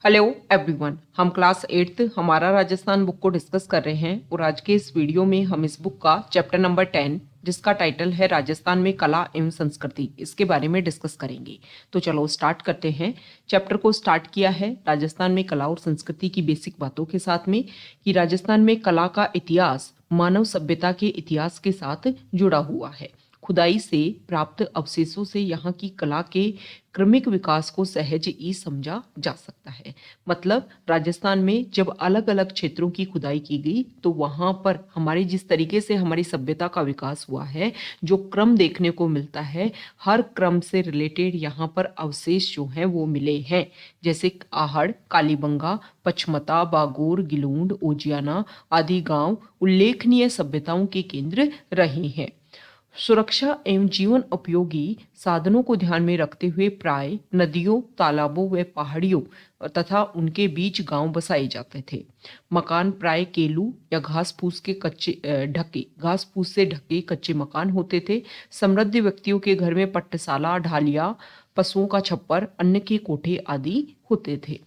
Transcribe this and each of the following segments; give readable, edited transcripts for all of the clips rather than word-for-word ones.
Hello everyone, हम class 8th हमारा Rajasthan book को डिस्कस कर रहे हैं और आज के इस वीडियो में हम इस बुक का चैप्टर नंबर 10 जिसका टाइटल है राजस्थान में कला एवं संस्कृति, इसके बारे में डिस्कस करेंगे। तो चलो स्टार्ट करते हैं। चैप्टर को स्टार्ट किया है राजस्थान में कला और संस्कृति की बेसिक बातों के साथ में कि राजस्थान में कला का इतिहास मानव सभ्यता के इतिहास के साथ जुड़ा हुआ है। खुदाई से प्राप्त अवशेषों से यहाँ की कला के क्रमिक विकास को सहज ही समझा जा सकता है। मतलब राजस्थान में जब अलग अलग क्षेत्रों की खुदाई की गई तो वहां पर हमारी जिस तरीके से हमारी सभ्यता का विकास हुआ है, जो क्रम देखने को मिलता है, हर क्रम से रिलेटेड यहाँ पर अवशेष जो हैं वो मिले हैं। जैसे आहड़, कालीबंगा, पचमता, बागोर, गिलूंड, ओजियाना आदि गांव उल्लेखनीय सभ्यताओं के केंद्र रहे हैं। सुरक्षा एवं जीवन उपयोगी साधनों को ध्यान में रखते हुए प्राय नदियों, तालाबों व पहाड़ियों तथा उनके बीच गांव बसाए जाते थे। मकान प्राय केलू या घास फूस से ढके कच्चे मकान होते थे। समृद्ध व्यक्तियों के घर में पट्टशाला, ढालिया, पशुओं का छप्पर, अन्न के कोठे आदि होते थे।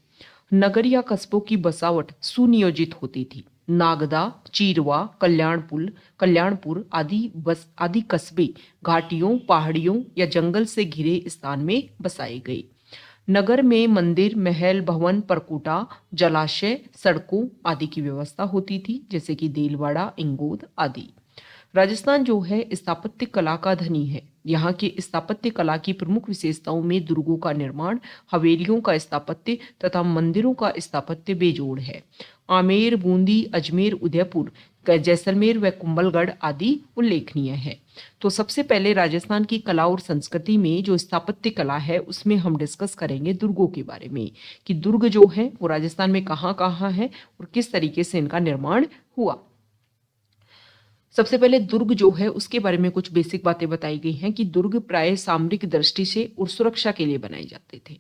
नगर या कस्बों की बसावट सुनियोजित होती थी। नागदा, चीरवा, कल्याणपुर आदि कस्बे घाटियों, पहाड़ियों या जंगल से घिरे स्थान में बसाए गए। नगर में मंदिर, महल, भवन, परकोटा, जलाशय, सड़कों आदि की व्यवस्था होती थी, जैसे कि देलवाड़ा, इंगोद आदि। राजस्थान जो है स्थापत्य कला का धनी है। यहाँ की स्थापत्य कला की प्रमुख विशेषताओं में दुर्गों का निर्माण, हवेलियों का स्थापत्य तथा मंदिरों का स्थापत्य बेजोड़ है। आमेर, बूंदी, अजमेर, उदयपुर, जैसलमेर व कुंभलगढ़ आदि उल्लेखनीय है। तो सबसे पहले राजस्थान की कला और संस्कृति में जो स्थापत्य कला है उसमें हम डिस्कस करेंगे दुर्गों के बारे में कि दुर्ग जो है वो राजस्थान में कहाँ कहाँ है और किस तरीके से इनका निर्माण हुआ। सबसे पहले दुर्ग जो है उसके बारे में कुछ बेसिक बातें बताई गई हैं कि दुर्ग प्राय सामरिक दृष्टि से और सुरक्षा के लिए बनाए जाते थे।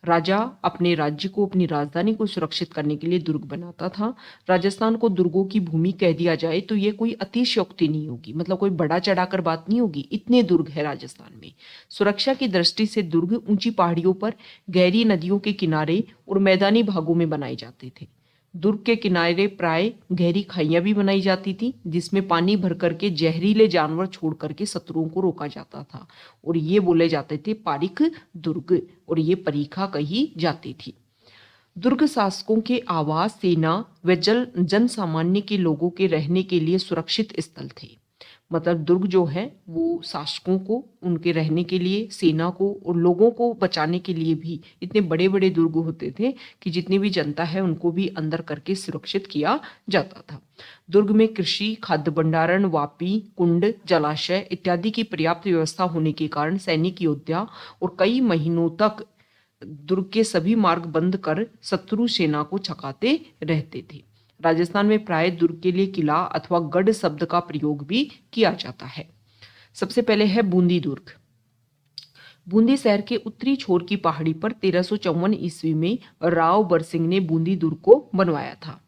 राजा अपने राज्य को, अपनी राजधानी को सुरक्षित करने के लिए दुर्ग बनाता था। राजस्थान को दुर्गों की भूमि कह दिया जाए तो ये कोई अतिशयोक्ति नहीं होगी, मतलब कोई बड़ा चढ़ाकर बात नहीं होगी। इतने दुर्ग है राजस्थान में। सुरक्षा की दृष्टि से दुर्ग ऊंची पहाड़ियों पर, गहरी नदियों के किनारे और मैदानी भागों में बनाए जाते थे। दुर्ग के किनारे प्राय गहरी खाइयां भी बनाई जाती थी जिसमें पानी भर करके जहरीले जानवर छोड़ करके शत्रुओं को रोका जाता था और ये बोले जाते थे पारिख दुर्ग, और ये परीखा कही जाती थी। दुर्ग शासकों के आवास, सेना व जन सामान्य के लोगों के रहने के लिए सुरक्षित स्थल थे। मतलब दुर्ग जो है वो शासकों को उनके रहने के लिए, सेना को और लोगों को बचाने के लिए भी इतने बड़े बड़े दुर्ग होते थे कि जितनी भी जनता है उनको भी अंदर करके सुरक्षित किया जाता था। दुर्ग में कृषि, खाद्य भंडारण, वापी, कुंड, जलाशय इत्यादि की पर्याप्त व्यवस्था होने के कारण सैनिक योद्धा और कई महीनों तक दुर्ग के सभी मार्ग बंद कर शत्रु सेना को छकाते रहते थे। राजस्थान में प्राय दुर्ग के लिए किला अथवा गढ़ शब्द का प्रयोग भी किया जाता है। सबसे पहले है बूंदी दुर्ग। बूंदी शहर के उत्तरी छोर की पहाड़ी पर 1354 ईस्वी में राव बरसिंह ने बूंदी दुर्ग को बनवाया था।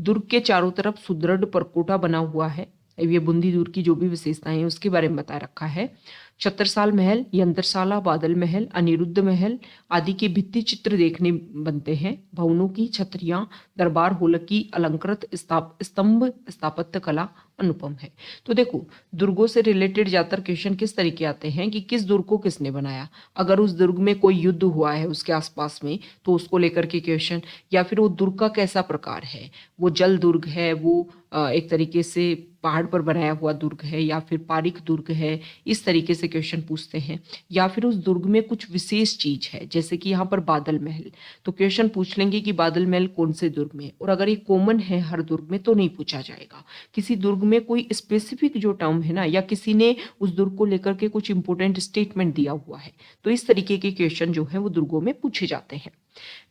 दुर्ग के चारों तरफ सुदृढ़ परकोटा बना हुआ है। ये बूंदी दुर्ग की जो भी विशेषताएं हैं उसके बारे में बता रखा है। छत्रसाल महल, यंत्रशाला, बादल महल, अनिरुद्ध महल आदि के भित्ति चित्र देखने बनते हैं। भवनों की छतरियां, दरबार हॉल की अलंकृत स्तंभ स्थापत्य कला अनुपम है। तो देखो, दुर्गों से रिलेटेड ज्यादातर क्वेश्चन किस तरीके आते हैं कि किस दुर्ग को किसने बनाया। अगर उस दुर्ग में कोई युद्ध हुआ है उसके आसपास में तो उसको लेकर के क्वेश्चन, या फिर वो दुर्ग का कैसा प्रकार है, वो जल दुर्ग है, वो एक तरीके से पहाड़ पर बनाया हुआ दुर्ग है, या फिर पारिक दुर्ग है, इस तरीके से क्वेश्चन पूछते हैं। या फिर उस दुर्ग में कुछ विशेष चीज है, जैसे कि यहाँ पर बादल महल, तो क्वेश्चन पूछ लेंगे कि बादल महल कौन से दुर्ग में, और अगर ये कॉमन है हर दुर्ग में तो नहीं पूछा जाएगा। किसी दुर्ग में कोई स्पेसिफिक जो टर्म है ना, या किसी ने उस दुर्ग को लेकर के कुछ इंपोर्टेंट स्टेटमेंट दिया हुआ है, तो इस तरीके के क्वेश्चन जो है वो दुर्गों में पूछे जाते हैं।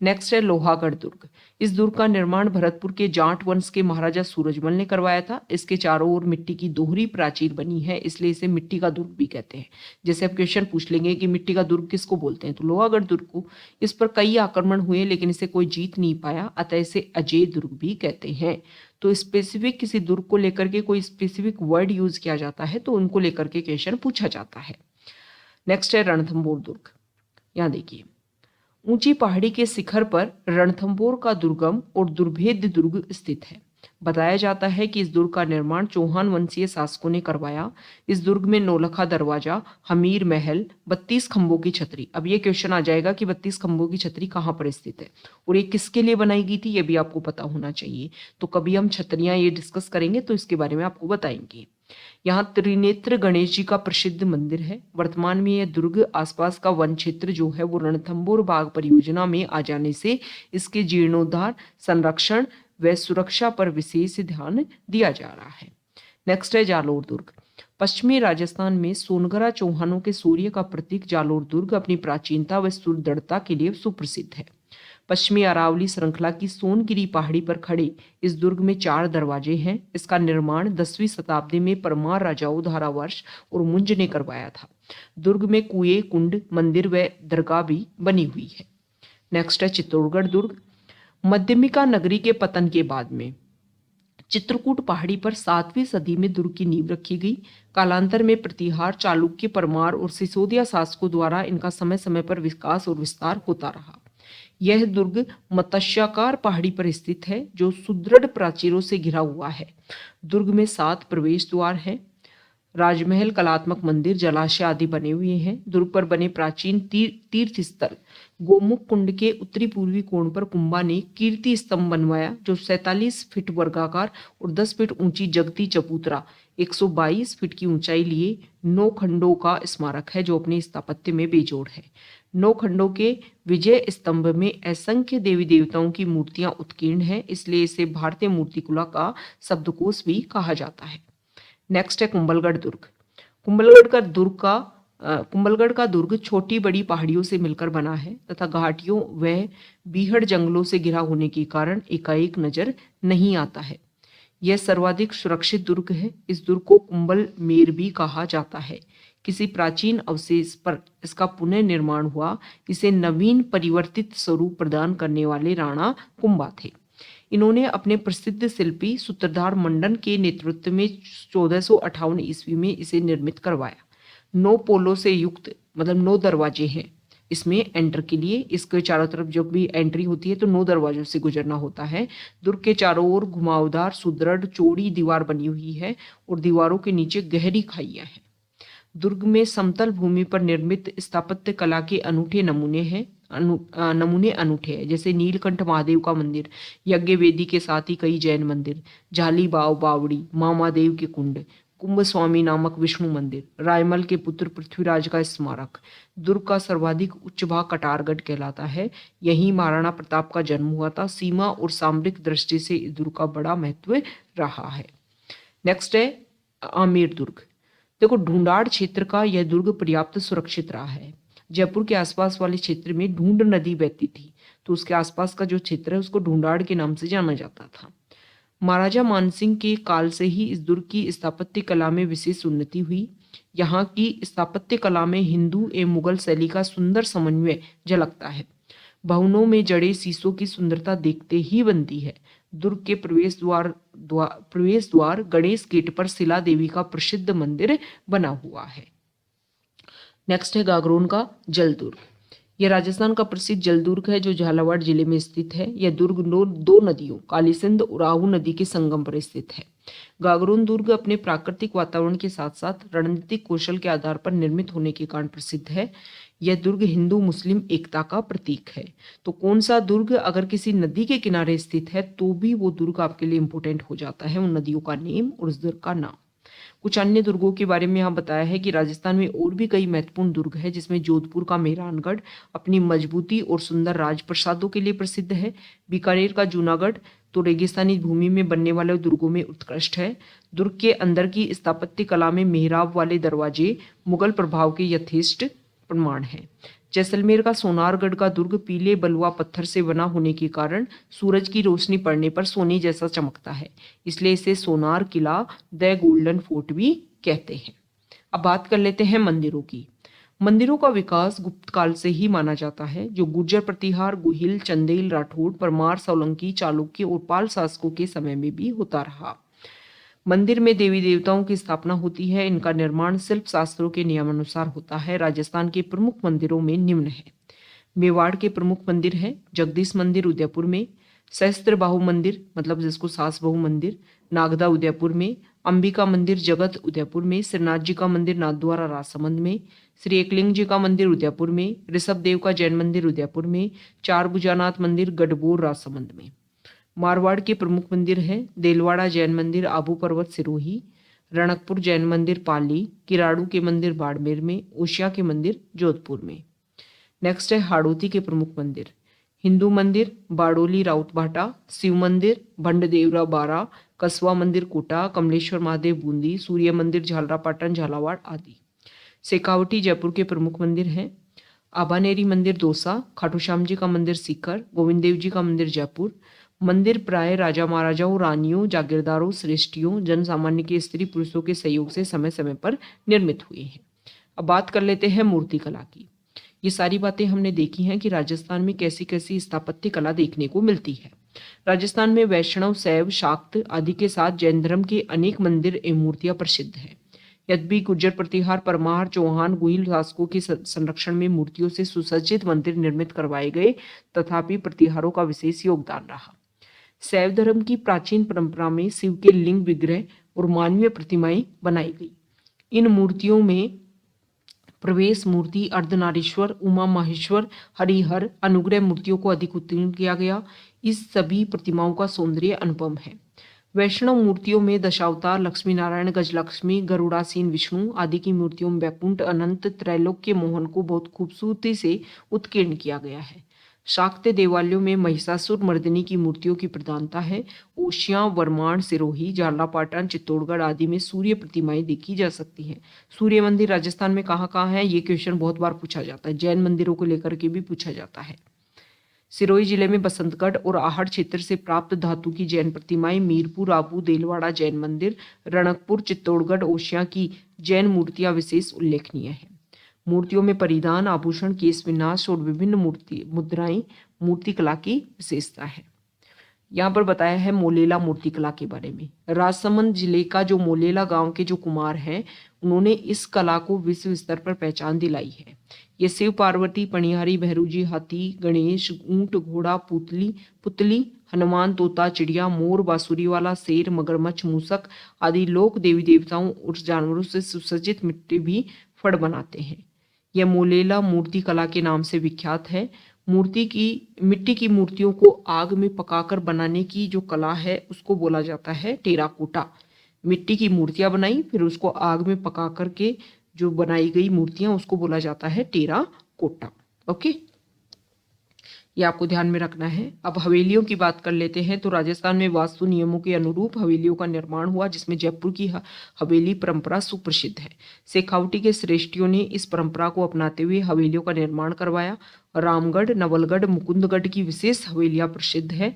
नेक्स्ट है लोहागढ़ दुर्ग। इस दुर्ग का निर्माण भरतपुर के जाट वंश के महाराजा सूरजमल ने करवाया था। इसके चारों ओर मिट्टी की दोहरी प्राचीर बनी है, इसलिए इसे मिट्टी का दुर्ग भी कहते हैं। जैसे अब क्वेश्चन पूछ लेंगे कि मिट्टी का दुर्ग किसको बोलते हैं, तो लोहागढ़ दुर्ग को। इस पर कई आक्रमण हुए लेकिन इसे कोई जीत नहीं पाया, अतः इसे अजय दुर्ग भी कहते हैं। तो स्पेसिफिक किसी दुर्ग को लेकर के कोई स्पेसिफिक वर्ड यूज किया जाता है तो उनको लेकर के क्वेश्चन पूछा जाता है। नेक्स्ट है रणथंभौर दुर्ग। यहाँ देखिए, ऊंची पहाड़ी के शिखर पर रणथंभौर का दुर्गम और दुर्भेद्य दुर्ग स्थित है। बताया जाता है कि इस दुर्ग का निर्माण चौहान वंशीय शासकों ने करवाया। इस दुर्ग में नौलखा दरवाजा, हमीर महल, 32 खंभों की छतरी। अब ये क्वेश्चन आ जाएगा कि 32 खंभों की छतरी कहाँ पर स्थित है और ये किसके लिए बनाई गई थी, ये भी आपको पता होना चाहिए। तो कभी हम छतरियां ये डिस्कस करेंगे तो इसके बारे में आपको बताएंगे। यहाँ त्रिनेत्र गणेश जी का प्रसिद्ध मंदिर है। वर्तमान में यह दुर्ग आसपास का वन क्षेत्र जो है वो रणथंभौर बाग परियोजना में आ जाने से इसके जीर्णोद्धार, संरक्षण व सुरक्षा पर विशेष ध्यान दिया जा रहा है। नेक्स्ट है जालोर दुर्ग। पश्चिमी राजस्थान में सोनगरा चौहानों के सूर्य का प्रतीक जालोर दुर्ग अपनी प्राचीनता व सुदृढ़ता के लिए सुप्रसिद्ध है। पश्चिमी अरावली श्रृंखला की सोनगिरी पहाड़ी पर खड़े इस दुर्ग में 4 दरवाजे हैं। इसका निर्माण 10वीं शताब्दी में परमार राजाओं धारावर्ष और मुंज ने करवाया था। दुर्ग में कुएं, कुंड, मंदिर व दरगाह भी बनी हुई है। नेक्स्ट है चित्तौड़गढ़ दुर्ग। मध्यमिका नगरी के पतन के बाद में चित्रकूट पहाड़ी पर 7वीं सदी में दुर्ग की नींव रखी गई। कालांतर में प्रतिहार, चालुक्य, परमार और सिसोदिया शासकों द्वारा इनका समय समय पर विकास और विस्तार होता रहा। यह दुर्ग मत्स्याकार पहाड़ी पर स्थित है जो सुदृढ़ प्राचीरों से घिरा हुआ है। दुर्ग में 7 प्रवेश द्वार हैं। राजमहल, कलात्मक मंदिर, जलाशय आदि बने हुए हैं। दुर्ग पर बने प्राचीन तीर्थ स्थल गोमुख कुंड के उत्तरी पूर्वी कोण पर कुंभा ने कीर्ति स्तंभ बनवाया जो 47 फीट वर्गाकार और 10 फीट ऊंची जगती चबूतरा 122 फीट की ऊंचाई लिए 9 खंडों का स्मारक है जो अपने स्थापत्य में बेजोड़ है। 9 खंडों के विजय स्तंभ में असंख्य देवी देवताओं की मूर्तियां उत्कीर्ण हैं, इसलिए इसे भारतीय मूर्तिकला का शब्दकोश भी कहा जाता है। नेक्स्ट है कुंभलगढ़ दुर्ग। कुंभलगढ़ का दुर्ग छोटी बड़ी पहाड़ियों से मिलकर बना है तथा घाटियों व बीहड़ जंगलों से घिरा होने के कारण एकाएक नजर नहीं आता है। यह सर्वाधिक सुरक्षित दुर्ग है। इस दुर्ग को कुंभल मेर भी कहा जाता है। किसी प्राचीन अवशेष पर इसका पुनर्निर्माण हुआ। इसे नवीन परिवर्तित स्वरूप प्रदान करने वाले राणा कुंभा थे। इन्होंने अपने प्रसिद्ध शिल्पी सूत्रधार मंडन के नेतृत्व में 1458 ईस्वी में इसे निर्मित करवाया। 9 पोलों से युक्त मतलब 9 दरवाजे हैं इसमें एंटर के लिए। इसके चारों तरफ जब भी एंट्री होती है तो 9 दरवाजों से गुजरना होता है। दुर्ग के चारों ओर घुमावदार सुदृढ़ चौड़ी दीवार बनी हुई है और दीवारों के नीचे गहरी खाइयां हैं। दुर्ग में समतल भूमि पर निर्मित स्थापत्य कला के अनूठे नमूने अनूठे हैं, जैसे नीलकंठ महादेव का मंदिर, यज्ञ वेदी के साथ ही कई जैन मंदिर, झाली बाव बावड़ी, मामादेव के कुंड, कुंभ स्वामी नामक विष्णु मंदिर, रायमल के पुत्र पृथ्वीराज का स्मारक। दुर्ग का सर्वाधिक उच्च भाग कटारगढ़ कहलाता है। यहीं महाराणा प्रताप का जन्म हुआ था। सीमा और सामरिक दृष्टि से इस दुर्ग का बड़ा महत्व रहा है। नेक्स्ट है आमेर दुर्ग। देखो, ढूंढाड़ क्षेत्र का यह दुर्ग पर्याप्त सुरक्षित रहा है। जयपुर के आसपास वाले क्षेत्र में ढूंढ नदी बहती थी, तो उसके आसपास का जो क्षेत्र है उसको ढूंढाड़ के नाम से जाना जाता था। महाराजा मानसिंह के काल से ही इस दुर्ग की स्थापत्य कला में विशेष उन्नति हुई। यहाँ की स्थापत्य कला में हिंदू एवं मुगल शैली का सुंदर समन्वय झलकता है। भवनों में जड़े शीशों की सुंदरता देखते ही बनती है। दुर्ग के प्रवेश द्वार गणेश गेट पर शिला देवी का प्रसिद्ध मंदिर बना हुआ है। नेक्स्ट है गागरोन का जल दुर्ग। यह राजस्थान का प्रसिद्ध जल दुर्ग है जो झालावाड़ जिले में स्थित है। यह दुर्ग 2 नदियों काली सिंध और आहू नदी के संगम पर स्थित है। गागरोन दुर्ग अपने प्राकृतिक वातावरण के साथ साथ रणनीतिक कौशल के आधार पर निर्मित होने के कारण प्रसिद्ध है। यह दुर्ग हिंदू मुस्लिम एकता का प्रतीक है। तो कौन सा दुर्ग अगर किसी नदी के किनारे स्थित है तो भी वो दुर्ग आपके लिए इंपोर्टेंट हो जाता है, उन नदियों का नेम और उस दुर्ग का नाम। कुछ अन्य दुर्गों के बारे में यहाँ बताया है कि राजस्थान में और भी कई महत्वपूर्ण दुर्ग है, जिसमें जोधपुर का मेहरानगढ़ अपनी मजबूती और सुंदर राजप्रसादों के लिए प्रसिद्ध है। बीकानेर का जूनागढ़ तो रेगिस्तानी भूमि में बनने वाले दुर्गों में उत्कृष्ट है। दुर्ग के अंदर की स्थापत्य कला में मेहराब वाले दरवाजे मुगल प्रभाव के यथेष्ट प्रमाण है। जैसलमेर का सोनारगढ़ का दुर्ग पीले बलुआ पत्थर से बना होने के कारण सूरज की रोशनी पड़ने पर सोने जैसा चमकता है, इसलिए इसे सोनार किला द गोल्डन फोर्ट भी कहते हैं। अब बात कर लेते हैं मंदिरों की। मंदिरों का विकास गुप्त काल से ही माना जाता है, जो गुर्जर प्रतिहार, गुहिल, चंदेल, राठौड़, परमार, सोलंकी, चालुक्य और पाल शासकों के समय में भी होता रहा। मंदिर में देवी देवताओं की स्थापना होती है। इनका निर्माण शिल्प शास्त्रों के नियमानुसार होता है। राजस्थान के प्रमुख मंदिरों में निम्न है। मेवाड़ के प्रमुख मंदिर हैं जगदीश मंदिर उदयपुर में, सहस्त्र बाहु मंदिर मतलब जिसको सास बहु मंदिर नागदा उदयपुर में, अंबिका मंदिर जगत उदयपुर में, श्रीनाथ जी का मंदिर नाथद्वारा राजसमंद में, श्री एकलिंग जी का मंदिर उदयपुर में, ऋषभ देव का जैन मंदिर उदयपुर में, चार भुजानाथ मंदिर गढ़बोर राजसमंद में। मारवाड़ के प्रमुख मंदिर हैं देलवाड़ा जैन मंदिर आबू पर्वत सिरोही, रणकपुर जैन मंदिर पाली, किराड़ू के मंदिर बाड़मेर में, ओशिया के मंदिर जोधपुर में। नेक्स्ट है हाड़ौती के प्रमुख मंदिर, हिंदू मंदिर बाड़ोली राउतभाटा, शिव मंदिर भंडदेवरा बारा, कसवा मंदिर कोटा, कमलेश्वर महादेव बूंदी, सूर्य मंदिर झालरापाटन झालावाड़ आदि। शेखावटी जयपुर के प्रमुख मंदिर हैं आबानेरी मंदिर दौसा, खाटू श्याम जी का मंदिर सीकर, गोविंद देव जी का मंदिर जयपुर। मंदिर प्राय राजा महाराजाओं, रानियों, जागीरदारों, श्रेष्ठियों, जन सामान्य के स्त्री पुरुषों के सहयोग से समय समय पर निर्मित हुए हैं। अब बात कर लेते हैं मूर्तिकला की। ये सारी बातें हमने देखी हैं कि राजस्थान में कैसी कैसी स्थापत्य कला देखने को मिलती है। राजस्थान में वैष्णव, शैव, शाक्त आदि के साथ जैन धर्म के अनेक मंदिर एवं मूर्तियां प्रसिद्ध हैं। यद्यपि गुर्जर प्रतिहार, परमार, चौहान, गुहिल शासकों के संरक्षण में मूर्तियों से सुसज्जित मंदिर निर्मित करवाए गए, तथापि प्रतिहारों का विशेष योगदान रहा। शैव धर्म की प्राचीन परंपरा में शिव के लिंग विग्रह और मानवीय प्रतिमाएं बनाई गई। इन मूर्तियों में प्रवेश मूर्ति, अर्धनारीश्वर, उमा माहेश्वर, हरिहर, अनुग्रह मूर्तियों को अधिक उत्तीर्ण किया गया। इस सभी प्रतिमाओं का सौंदर्य अनुपम है। वैष्णव मूर्तियों में दशावतार, लक्ष्मी नारायण, गजलक्ष्मी, गरुड़ासीन विष्णु आदि की मूर्तियों में वैकुंठ, अनंत, त्रैलोक्य मोहन को बहुत खूबसूरती से उत्कीर्ण किया गया है। शाक्त देवालयों में महिषासुर मर्दिनी की मूर्तियों की प्रधानता है। ओशियां, वरमाण, सिरोही, झालरापाटन, चित्तौड़गढ़ आदि में सूर्य प्रतिमाएं देखी जा सकती हैं। सूर्य मंदिर राजस्थान में कहाँ कहाँ है, ये क्वेश्चन बहुत बार पूछा जाता है। जैन मंदिरों को लेकर के भी पूछा जाता है। सिरोही जिले में बसंतगढ़ और आहड़ क्षेत्र से प्राप्त धातु की जैन प्रतिमाएं, मीरपुर, आबू, देलवाड़ा जैन मंदिर, रणकपुर, चित्तौड़गढ़, ओशिया की जैन मूर्तियां विशेष उल्लेखनीय है। मूर्तियों में परिधान, आभूषण, केश विन्यास और विभिन्न मुद्राएं मूर्तिकला की विशेषता है। यहाँ पर बताया है मोलेला मूर्तिकला के बारे में। राजसमंद जिले का जो मोलेला गांव के जो कुमार हैं, उन्होंने इस कला को विश्व स्तर पर पहचान दिलाई है। ये शिव पार्वती, पणिहारी, भैरूजी, हाथी, गणेश, ऊंट, घोड़ा, पुतली, हनुमान, तोता, चिड़िया, मोर, बांसुरी वाला, शेर, मगरमच्छ, मूसक आदि लोक देवी देवताओं और जानवरों से सुसज्जित मिट्टी भी फड़ बनाते हैं। यह मोलेला मूर्ति कला के नाम से विख्यात है। मिट्टी की मूर्तियों को आग में पकाकर बनाने की जो कला है उसको बोला जाता है टेराकोटा। मिट्टी की मूर्तियां बनाई, फिर उसको आग में पका करके जो बनाई गई मूर्तियां उसको बोला जाता है टेराकोटा। ओके, ये आपको ध्यान में रखना है। अब हवेलियों की बात कर लेते हैं। तो राजस्थान में वास्तु नियमों के अनुरूप हवेलियों का निर्माण हुआ, जिसमें जयपुर की हवेली परंपरा सुप्रसिद्ध है। शेखावटी के श्रेष्ठियों ने इस परंपरा को अपनाते हुए हवेलियों का निर्माण करवाया। रामगढ़, नवलगढ़, मुकुंदगढ़ की विशेष हवेलियां प्रसिद्ध है।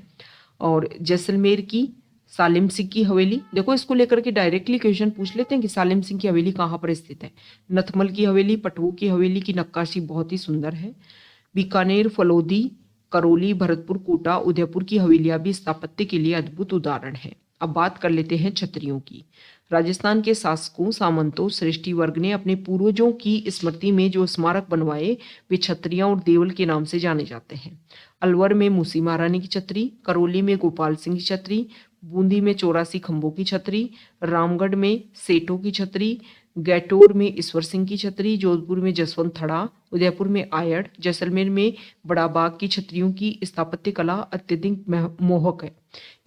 और जैसलमेर की सालिम सिंह की हवेली, देखो इसको लेकर के डायरेक्टली क्वेश्चन पूछ लेते हैं कि सालिम सिंह की हवेली कहाँ पर स्थित है। नथमल की हवेली, पटवू की हवेली की नक्काशी बहुत ही सुंदर है। बीकानेर, फलोदी, करौली, भरतपुर, कोटा, उदयपुर की हवेलियां भी स्थापत्य के लिए अद्भुत उदाहरण है। अब बात कर लेते हैं छत्रियों की। राजस्थान के शासकों, सामंतों, श्रेष्ठी वर्ग ने अपने पूर्वजों की स्मृति में जो स्मारक बनवाए वे छत्रियां और देवल के नाम से जाने जाते हैं। अलवर में मूसी महारानी की छतरी, करौली में गोपाल सिंह की छतरी, बूंदी में 84 खंभों की छतरी, रामगढ़ में सेठों की छतरी, गैटोर में ईश्वर सिंह की छतरी, जोधपुर में जसवंत थड़ा, उदयपुर में आयड़, जैसलमेर में बड़ा बाग की छतरियों की स्थापत्य कला अत्यधिक मोहक है।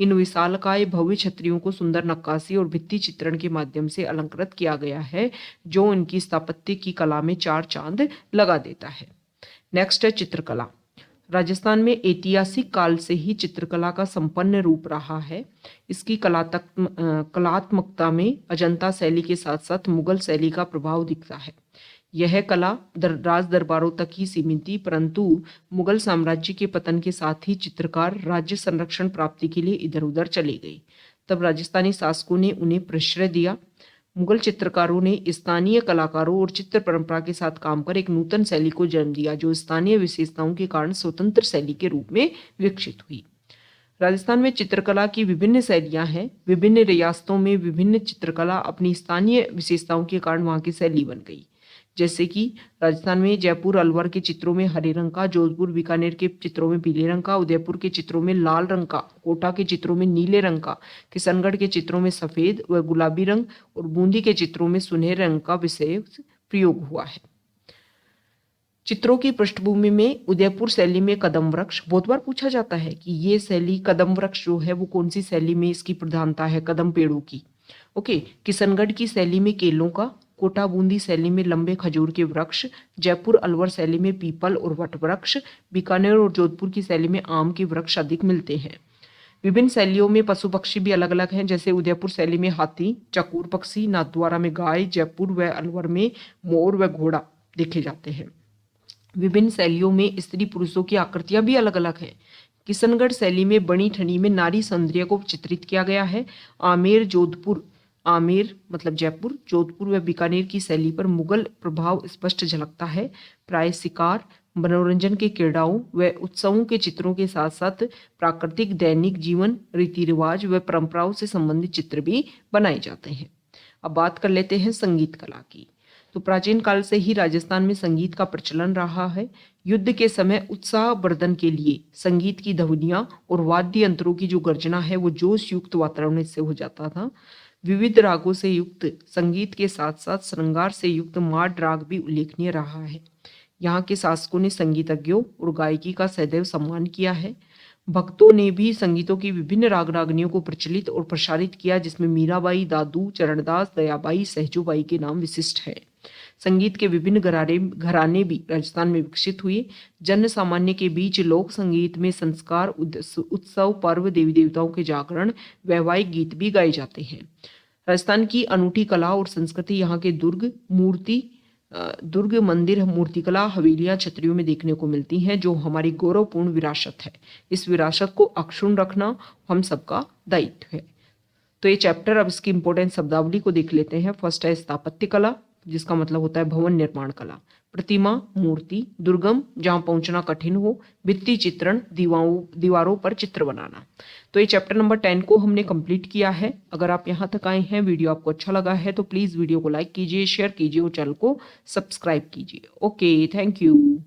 इन विशालकाय भव्य छतरियों को सुंदर नक्काशी और भित्ति चित्रण के माध्यम से अलंकृत किया गया है, जो इनकी स्थापत्य की कला में चार चांद लगा देता है। नेक्स्ट है चित्रकला। राजस्थान में ऐतिहासिक काल से ही चित्रकला का संपन्न रूप रहा है। इसकी कलात्मकता में अजंता शैली के साथ साथ मुगल शैली का प्रभाव दिखता है। यह कला राज दरबारों तक ही सीमित थी, परंतु मुगल साम्राज्य के पतन के साथ ही चित्रकार राज्य संरक्षण प्राप्ति के लिए इधर उधर चले गए। तब राजस्थानी शासकों ने उन्हें प्रश्रय दिया। मुगल चित्रकारों ने स्थानीय कलाकारों और चित्र परंपरा के साथ काम कर एक नूतन शैली को जन्म दिया, जो स्थानीय विशेषताओं के कारण स्वतंत्र शैली के रूप में विकसित हुई। राजस्थान में चित्रकला की विभिन्न शैलियां हैं। विभिन्न रियासतों में विभिन्न चित्रकला अपनी स्थानीय विशेषताओं के कारण वहां की शैली बन गई। जैसे कि राजस्थान में जयपुर अलवर के चित्रों में हरे रंग का, जोधपुर बीकानेर के चित्रों में पीले रंग का, उदयपुर के चित्रों में लाल रंग का, कोटा के चित्रों में नीले रंग का, किशनगढ़ के चित्रों में सफेद व गुलाबी रंग और बूंदी के चित्रों में सुनहरे रंग का विशेष प्रयोग हुआ है। चित्रों की पृष्ठभूमि में उदयपुर शैली में कदम वृक्ष, बहुत बार पूछा जाता है कि ये शैली कदम वृक्ष जो है वो कौन सी शैली में इसकी प्रधानता है, कदम पेड़ों की। ओके, किशनगढ़ की शैली में केलों का, कोटा बूंदी शैली में लंबे खजूर के वृक्ष, जयपुर अलवर शैली में पीपल और वट वृक्ष, बीकानेर और जोधपुर की शैली में आम के वृक्ष अधिक मिलते हैं। विभिन्न शैलियों में पशु पक्षी भी अलग अलग हैं, जैसे उदयपुर शैली में हाथी, चकोर पक्षी, नाथद्वारा में गाय, जयपुर व अलवर में मोर व घोड़ा देखे जाते हैं। विभिन्न शैलियों में स्त्री पुरुषों की आकृतियां भी अलग अलग हैं। किशनगढ़ शैली में बनी ठनी में नारी सौंदर्य को चित्रित किया गया है। आमेर मतलब जयपुर, जोधपुर व बीकानेर की शैली पर मुगल प्रभाव स्पष्ट झलकता है। प्राय शिकार, मनोरंजन के क्रीड़ाओं व उत्सवों के चित्रों के साथ साथ प्राकृतिक दैनिक जीवन, रीति रिवाज व परंपराओं से संबंधित चित्र भी बनाए जाते हैं। अब बात कर लेते हैं संगीत कला की। तो प्राचीन काल से ही राजस्थान में संगीत का प्रचलन रहा है। युद्ध के समय उत्साह वर्धन के लिए संगीत की ध्वनियां और वाद्य यंत्रों की जो गर्जना है वो जोश युक्त वातावरण से हो जाता था। विविध रागों से युक्त संगीत के साथ साथ श्रृंगार से युक्त माड राग भी उल्लेखनीय रहा है। यहाँ के शासकों ने संगीतज्ञों और गायकी का सदैव सम्मान किया है। भक्तों ने भी संगीतों की विभिन्न राग रागनियों को प्रचलित और प्रसारित किया, जिसमें मीराबाई, दादू, चरणदास, दयाबाई, सहजूबाई के नाम विशिष्ट है। संगीत के विभिन्न घराने भी राजस्थान में विकसित हुए। जन सामान्य के बीच लोक संगीत में संस्कार, उत्सव, पर्व, देवी देवताओं के जागरण, वैवाहिक गीत भी गाए जाते हैं। राजस्थान की अनूठी कला और संस्कृति यहाँ के दुर्ग, मंदिर, मूर्तिकला, हवेलियां, छतरियों में देखने को मिलती हैं, जो हमारी गौरवपूर्ण विरासत है। इस विरासत को अक्षुण्ण रखना हम सबका दायित्व है। तो ये चैप्टर, अब इसकी इंपॉर्टेंट शब्दावली को देख लेते हैं। फर्स्ट है स्थापत्य कला, जिसका मतलब होता है भवन निर्माण कला। प्रतिमा, मूर्ति, दुर्गम, जहां पहुंचना कठिन हो, भित्ति चित्रण, दीवारों पर चित्र बनाना। तो ये चैप्टर नंबर 10 को हमने कंप्लीट किया है। अगर आप यहां तक आए हैं, वीडियो आपको अच्छा लगा है तो प्लीज वीडियो को लाइक कीजिए, शेयर कीजिए और चैनल को सब्सक्राइब कीजिए। Okay, thank you.